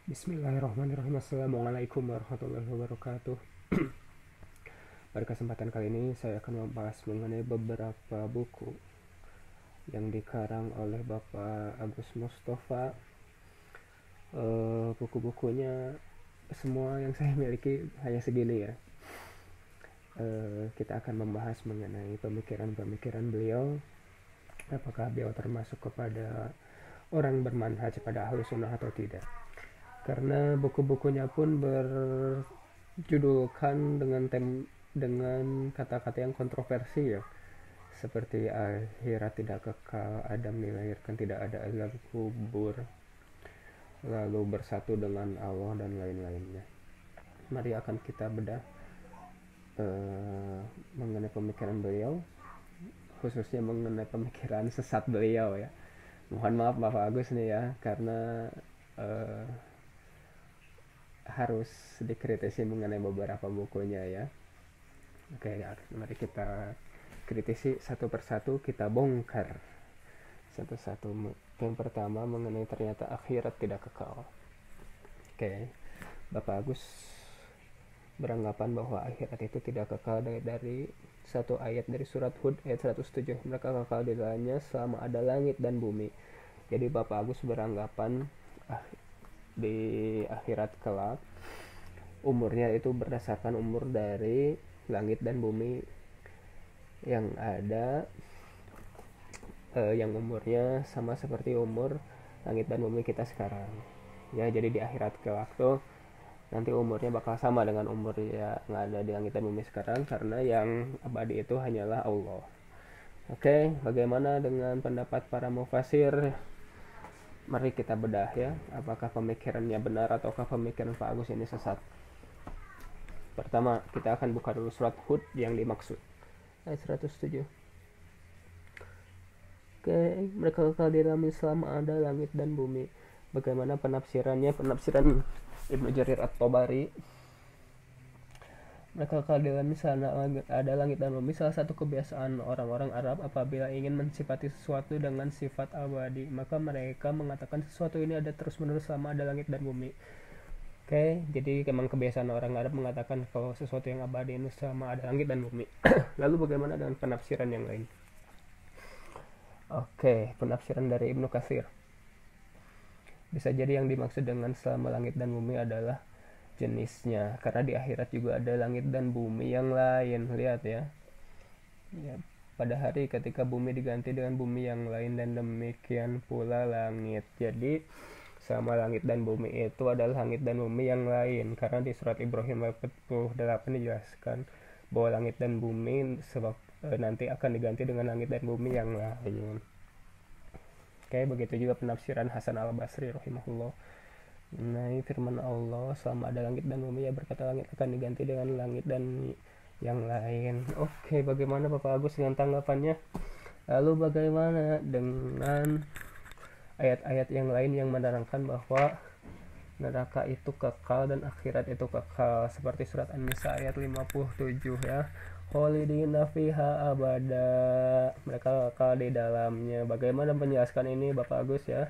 Bismillahirrahmanirrahim. Assalamualaikum warahmatullahi wabarakatuh. Pada kesempatan kali ini saya akan membahas mengenai beberapa buku yang dikarang oleh Bapak Agus Mustafa. Buku-bukunya semua yang saya miliki hanya segini ya. Kita akan membahas mengenai pemikiran-pemikiran beliau. Apakah beliau termasuk kepada orang bermanhaj pada Ahlus Sunnah atau tidak? Karena buku-bukunya pun berjudulkan dengan kata-kata yang kontroversi ya, seperti akhirat tidak kekal, Adam dilahirkan tidak ada azab kubur, lalu bersatu dengan Allah dan lain-lainnya. Mari akan kita bedah mengenai pemikiran beliau, khususnya mengenai pemikiran sesat beliau ya. Mohon maaf Bapak Agus nih ya, karena harus dikritisi mengenai beberapa bukunya ya. Oke ya, mari kita kritisi satu persatu, kita bongkar satu-satu. Yang pertama mengenai ternyata akhirat tidak kekal. Oke, Bapak Agus beranggapan bahwa akhirat itu tidak kekal dari satu ayat dari surat Hud ayat 107. Mereka kekal di dalamnya selama ada langit dan bumi. Jadi Bapak Agus beranggapan di akhirat kelak umurnya itu berdasarkan umur dari langit dan bumi yang ada, yang umurnya sama seperti umur langit dan bumi kita sekarang ya. Jadi di akhirat kelak tuh nanti umurnya bakal sama dengan umur yang ada di langit dan bumi sekarang, karena yang abadi itu hanyalah Allah. Oke, bagaimana dengan pendapat para mufasir? Mari kita bedah ya, apakah pemikirannya benar ataukah pemikiran Pak Agus ini sesat. Pertama, kita akan buka dulu surat Hud yang dimaksud ayat 107. Oke, mereka kekal di dalamnya selama ada langit dan bumi. Bagaimana penafsirannya? Penafsiran Ibnu Jarir At-Tabari, mereka kekal di dalamnya selama ada langit dan bumi. Salah satu kebiasaan orang-orang Arab apabila ingin mensifati sesuatu dengan sifat abadi, maka mereka mengatakan sesuatu ini ada terus-menerus selama ada langit dan bumi. Oke, jadi memang kebiasaan orang Arab mengatakan kalau sesuatu yang abadi ini selama ada langit dan bumi. Lalu bagaimana dengan penafsiran yang lain? Oke, penafsiran dari Ibnu Katsir. Bisa jadi yang dimaksud dengan selama langit dan bumi adalah jenisnya, karena di akhirat juga ada langit dan bumi yang lain. Lihat ya, pada hari ketika bumi diganti dengan bumi yang lain, dan demikian pula langit. Jadi sama langit dan bumi itu adalah langit dan bumi yang lain, karena di surat Ibrahim ayat 48 dijelaskan bahwa langit dan bumi nanti akan diganti dengan langit dan bumi yang lain. Oke, begitu juga penafsiran Hasan al-Basri rahimahullah. Nah, firman Allah, selama ada langit dan bumi, ya berkata langit akan diganti dengan langit dan yang lain. Oke, bagaimana Bapak Agus dengan tanggapannya? Lalu bagaimana dengan ayat-ayat yang lain yang menerangkan bahwa neraka itu kekal dan akhirat itu kekal, seperti surat An-Nisa ayat 57 ya. Khalidina fiha abada, mereka kekal di dalamnya. Bagaimana menjelaskan ini Bapak Agus ya?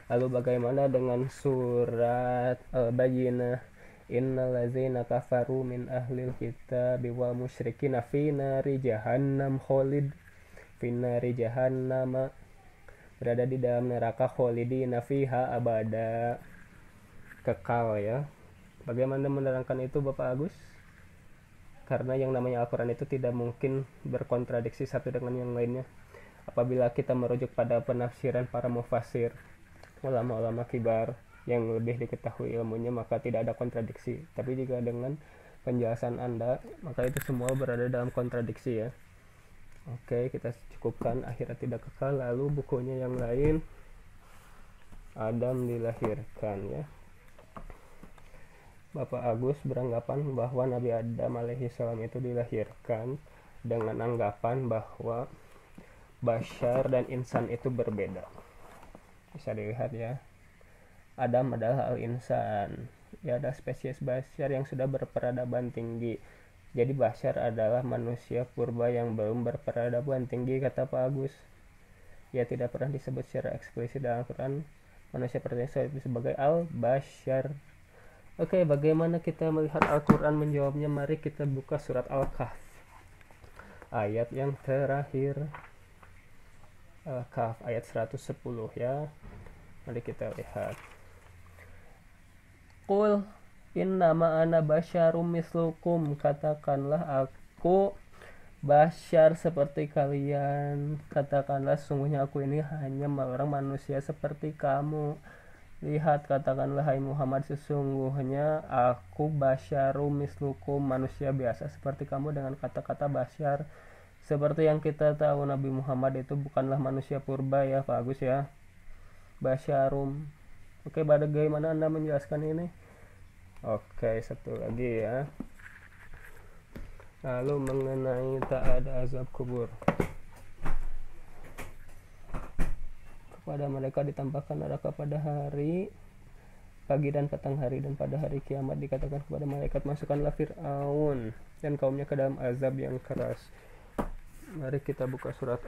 Lalu bagaimana dengan surat Al-Bayyinah, innal ladzina kafaru min ahlil kitabi wal musyrikina fi nari jahannam khalid fi nari jahannam, berada di dalam neraka khalidina fiha abada, kekal ya. Bagaimana menerangkan itu Bapak Agus? Karena yang namanya Al-Quran itu tidak mungkin berkontradiksi satu dengan yang lainnya. Apabila kita merujuk pada penafsiran para mufasir, ulama-ulama kibar yang lebih diketahui ilmunya, maka tidak ada kontradiksi. Tapi jika dengan penjelasan Anda, maka itu semua berada dalam kontradiksi ya. Oke, kita cukupkan akhirat tidak kekal. Lalu bukunya yang lain, Adam dilahirkan ya. Bapak Agus beranggapan bahwa Nabi Adam alaihi salam itu dilahirkan dengan anggapan bahwa bashar dan insan itu berbeda. Bisa dilihat ya, Adam adalah al-insan, ya, ada spesies bashar yang sudah berperadaban tinggi. Jadi bashar adalah manusia purba yang belum berperadaban tinggi, kata Pak Agus. Ya, tidak pernah disebut secara eksplisit dalam Al-Quran, manusia pada sebagai al-bashar. Oke, bagaimana kita melihat Al-Quran menjawabnya? Mari kita buka surat Al-Kahf ayat yang terakhir. Al-Kahf ayat 110 ya. Mari kita lihat. Qul innama ana basyarum mislukum, katakanlah aku basyar seperti kalian. Katakanlah sungguhnya aku ini hanya orang manusia seperti kamu. Lihat, katakanlah hai Muhammad, sesungguhnya aku basyarum mislukum, manusia biasa seperti kamu. Dengan kata-kata basyar, seperti yang kita tahu Nabi Muhammad itu bukanlah manusia purba ya Pak Agus ya. Basyarum. Oke, bagaimana Anda menjelaskan ini? Oke, satu lagi ya. Lalu mengenai tak ada azab kubur. Kepada mereka ditambahkan neraka pada hari pagi dan petang hari, dan pada hari kiamat dikatakan kepada malaikat, masukkanlah Fir'aun dan kaumnya ke dalam azab yang keras. Mari kita buka surat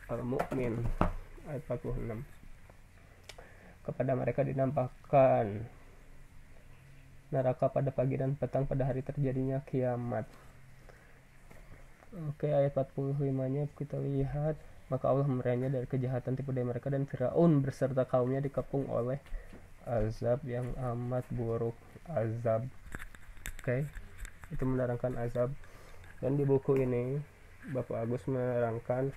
Al-Mu'min ayat 46. Kepada mereka dinampakkan neraka pada pagi dan petang pada hari terjadinya kiamat. Oke, ayat 45-nya kita lihat. Maka Allah memerintahnya dari kejahatan tipu daya mereka, dan Firaun beserta kaumnya dikepung oleh azab yang amat buruk. Azab. Oke, itu menerangkan azab. Dan di buku ini Bapak Agus menerangkan,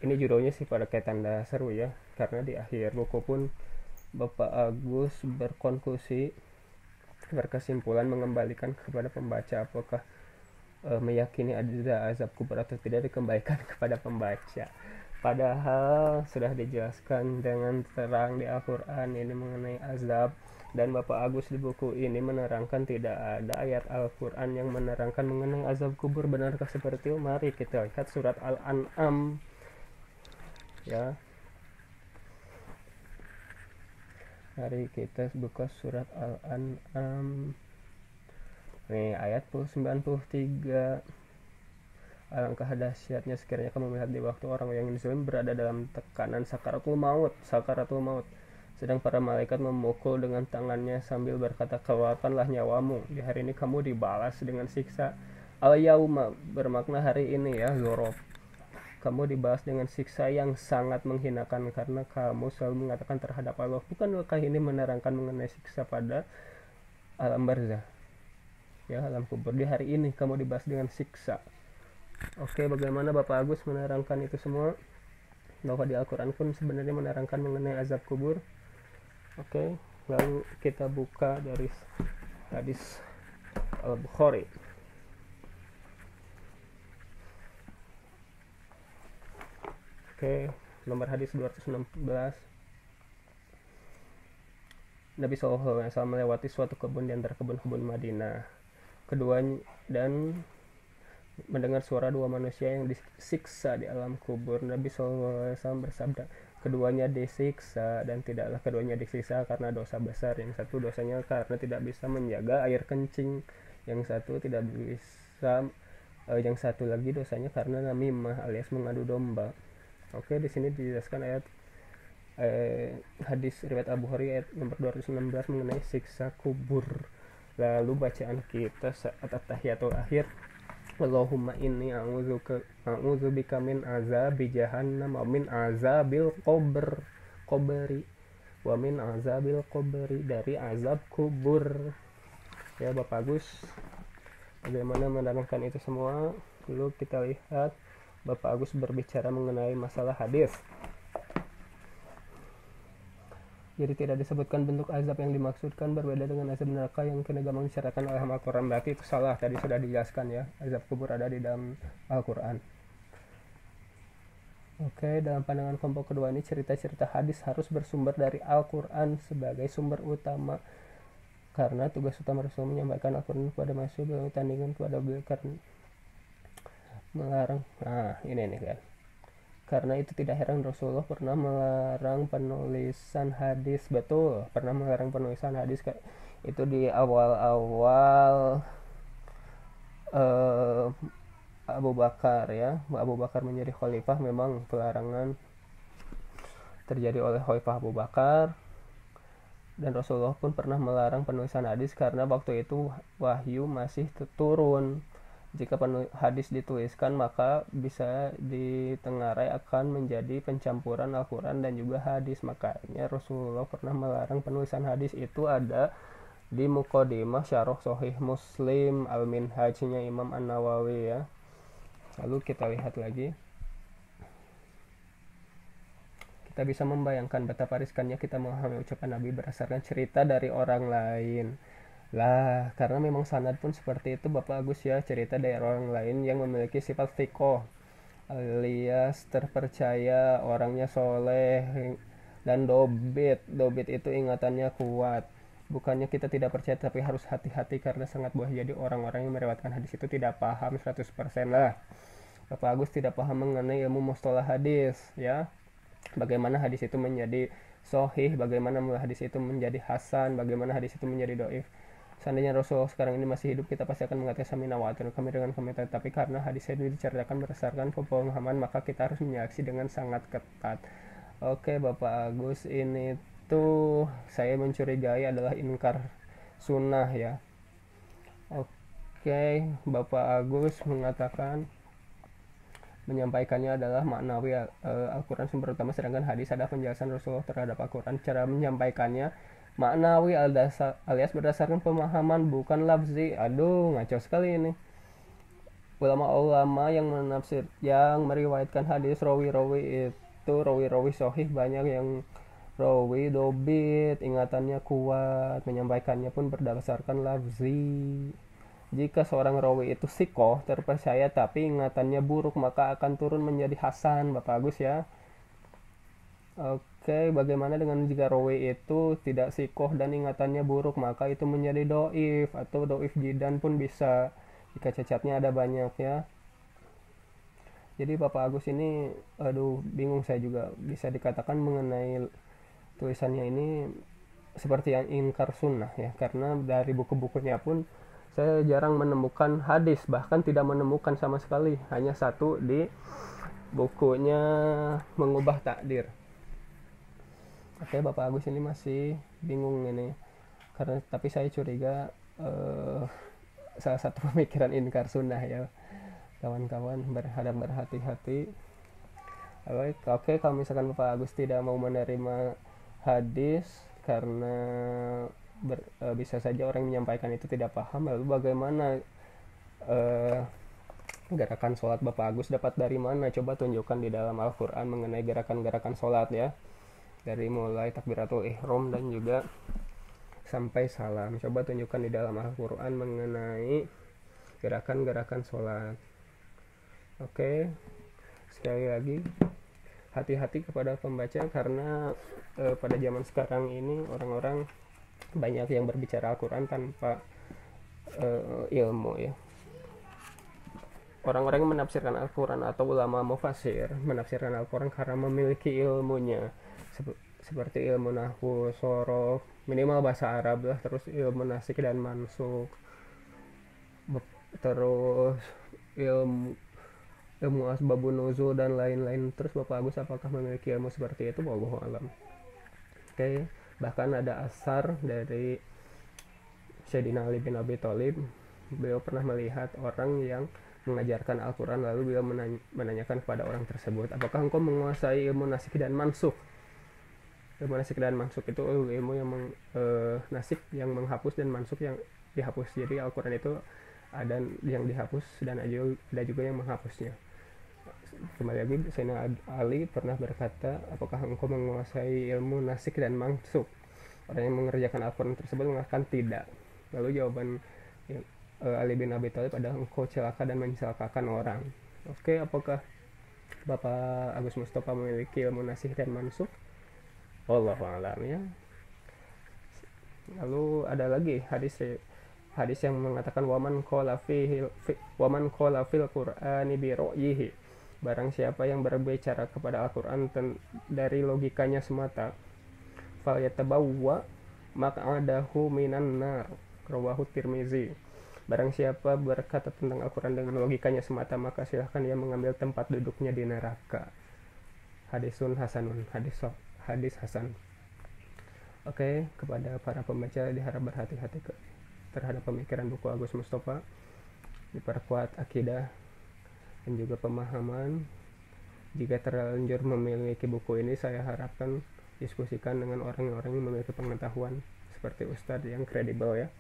ini judulnya sih pada kayak tanda seru ya, karena di akhir buku pun Bapak Agus berkesimpulan mengembalikan kepada pembaca apakah meyakini ada azab kubur atau tidak, dikembalikan kepada pembaca. Padahal sudah dijelaskan dengan terang di Al-Quran ini mengenai azab, dan Bapak Agus di buku ini menerangkan tidak ada ayat Al-Quran yang menerangkan mengenai azab kubur. Benarkah seperti itu? Mari kita lihat surat Al-An'am ya. Mari kita buka surat Al-An'am. Nih, ayat 93. Alangkah dahsyatnya sekiranya kamu melihat di waktu orang yang zalim berada dalam tekanan sakaratul maut, sedang para malaikat memukul dengan tangannya sambil berkata, keluarkanlah nyawamu, di hari ini kamu dibalas dengan siksa. Al-yauma bermakna hari ini ya, zorof. Kamu dibalas dengan siksa yang sangat menghinakan karena kamu selalu mengatakan terhadap Allah. Bukankah ini menerangkan mengenai siksa pada alam barzah ya, alam kubur? Di hari ini kamu dibalas dengan siksa. Oke, bagaimana Bapak Agus menerangkan itu semua? Bahwa di Al-Quran pun sebenarnya menerangkan mengenai azab kubur. Oke, lalu kita buka dari hadis Al-Bukhari. Oke, nomor hadis 216. Nabi SAW melewati suatu kebun di antara kebun-kebun Madinah. Keduanya dan mendengar suara dua manusia yang disiksa di alam kubur. Nabi SAW bersabda, keduanya disiksa, dan tidaklah keduanya disiksa karena dosa besar. Yang satu dosanya karena tidak bisa menjaga air kencing, yang satu tidak bisa, yang satu lagi dosanya karena namimah alias mengadu domba. Oke, di sini dijelaskan ayat hadis riwayat Abu Hurairah ayat nomor 216 mengenai siksa kubur. Lalu bacaan kita saat at-tahiyatul akhir, Allahumma inni a'udzubika min azabi jahannam wa min azabil qabri wa min azabil qabri, dari azab kubur. Ya Bapak Agus, bagaimana menerangkan itu semua? Lalu kita lihat Bapak Agus berbicara mengenai masalah hadis. Jadi tidak disebutkan bentuk azab yang dimaksudkan, berbeda dengan azab neraka yang kena gampang disyariatkan oleh Al-Quran. Berarti itu salah, tadi sudah dijelaskan ya, azab kubur ada di dalam Al-Quran. Oke, dalam pandangan kelompok kedua ini, cerita-cerita hadis harus bersumber dari Al-Quran sebagai sumber utama, karena tugas utama Rasul menyampaikan Al-Quran kepada manusia, belum tandingan kepada beliau karena melarang. Nah ini kan, karena itu tidak heran Rasulullah pernah melarang penulisan hadis. Betul, pernah melarang penulisan hadis itu di awal-awal Abu Bakar ya. Abu Bakar menjadi khalifah, memang pelarangan terjadi oleh khalifah Abu Bakar. Dan Rasulullah pun pernah melarang penulisan hadis karena waktu itu wahyu masih turun. Jika hadis dituliskan maka bisa ditengarai akan menjadi pencampuran Al-Quran dan juga hadis. Makanya Rasulullah pernah melarang penulisan hadis. Itu ada di Muqaddimah Syarah Sahih Muslim Al-Minhajnya Imam An-Nawawi ya. Lalu kita lihat lagi. Kita bisa membayangkan betapa riskannya kita memahami ucapan Nabi berdasarkan cerita dari orang lain. Lah, karena memang sanad pun seperti itu Bapak Agus ya, cerita dari orang lain yang memiliki sifat thiqoh alias terpercaya, orangnya soleh dan dobit. Dobit itu ingatannya kuat. Bukannya kita tidak percaya tapi harus hati-hati karena sangat boleh jadi orang-orang yang meriwayatkan hadis itu tidak paham 100% lah. Bapak Agus tidak paham mengenai ilmu mustalah hadis ya. Bagaimana hadis itu menjadi sahih, bagaimana hadis itu menjadi hasan, bagaimana hadis itu menjadi dhaif. Seandainya Rasulullah sekarang ini masih hidup, kita pasti akan mengatakan samina wa ata'na kami dengan komentar. Tapi karena hadis itu diceritakan berdasarkan pemahaman, maka kita harus menyeleksi dengan sangat ketat. Oke Bapak Agus, ini tuh saya mencurigai adalah inkar sunnah ya. Oke, Bapak Agus mengatakan menyampaikannya adalah maknawi Al-Quran sumber utama, sedangkan hadis adalah penjelasan Rasulullah terhadap Al-Quran. Cara menyampaikannya maknawi alias berdasarkan pemahaman, bukan lafzi. Aduh, ngaco sekali ini. Ulama-ulama yang meriwayatkan hadis rawi-rawi itu rawi-rawi sahih banyak yang rawi dobit, ingatannya kuat, menyampaikannya pun berdasarkan lafzi. Jika seorang rawi itu sikoh, terpercaya tapi ingatannya buruk, maka akan turun menjadi hasan Bapak Agus ya. Oke, bagaimana dengan jika rawi itu tidak sikoh dan ingatannya buruk, maka itu menjadi doif atau doif jidan pun bisa jika cacatnya ada banyak ya. Jadi Bapak Agus ini aduh bingung saya juga, bisa dikatakan mengenai tulisannya ini seperti yang ingkar sunnah ya, karena dari buku-bukunya pun saya jarang menemukan hadis, bahkan tidak menemukan sama sekali, hanya satu di bukunya Mengubah Takdir. Oke, Bapak Agus ini masih bingung ini, karena tapi saya curiga salah satu pemikiran ingkar sunnah ya kawan-kawan, berhati-hati. Oke, kalau misalkan Bapak Agus tidak mau menerima hadis karena bisa saja orang yang menyampaikan itu tidak paham, lalu bagaimana gerakan sholat Bapak Agus dapat dari mana? Coba tunjukkan di dalam Al-Quran mengenai gerakan-gerakan sholat ya, dari mulai takbiratul ihram dan juga sampai salam. Coba tunjukkan di dalam Al-Quran mengenai gerakan-gerakan sholat. Oke, sekali lagi hati-hati kepada pembaca, karena pada zaman sekarang ini orang-orang banyak yang berbicara Al-Quran tanpa ilmu ya. Orang-orang yang menafsirkan Al-Quran atau ulama mufasir menafsirkan Al-Quran karena memiliki ilmunya, seperti ilmu nahwu, shorof, minimal bahasa Arab lah, terus ilmu nasik dan mansuk, terus ilmu asbabun nuzul dan lain-lain. Terus Bapak Agus apakah memiliki ilmu seperti itu? Wallahu alam. Oke. Bahkan ada asar dari Sayyidina Ali bin Abi Thalib, beliau pernah melihat orang yang mengajarkan Al-Quran, lalu beliau menanyakan kepada orang tersebut, apakah engkau menguasai ilmu nasik dan mansuk? Ilmu nasik dan mansuk itu ilmu yang nasik yang menghapus dan mansuk yang dihapus. Jadi Al-Quran itu ada yang dihapus dan ada juga yang menghapusnya. Kembali lagi, Sayyidina Ali pernah berkata, apakah engkau menguasai ilmu nasik dan mansuk? Orang yang mengerjakan Al-Quran tersebut mengatakan tidak. Lalu jawaban Ali bin Abi Thalib adalah, engkau celaka dan mencelakakan orang. Oke, apakah Bapak Agus Mustafa memiliki ilmu nasik dan mansuk? Wallahu a'lam ya. Lalu ada lagi hadis yang mengatakan waman qala fil Qur'ani bi ra'yihi, barang siapa yang berbicara kepada Al-Quran dari logikanya semata, fal yatabawwa maq'adahu minan nar, rawahu Tirmizi. Barang siapa berkata tentang Al-Quran dengan logikanya semata, maka silahkan dia mengambil tempat duduknya di neraka. Hadisun hasanun, hadis hasan. Oke, kepada para pembaca diharap berhati-hati terhadap pemikiran buku Agus Mustafa, diperkuat akidah dan juga pemahaman. Jika terlanjur memiliki buku ini, saya harapkan diskusikan dengan orang-orang yang memiliki pengetahuan seperti Ustadz yang kredibel ya.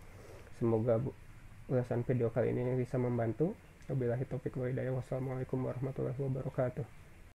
Semoga ulasan video kali ini bisa membantu. Wabillahi taufiq wal hidayah. Wassalamualaikum warahmatullahi wabarakatuh.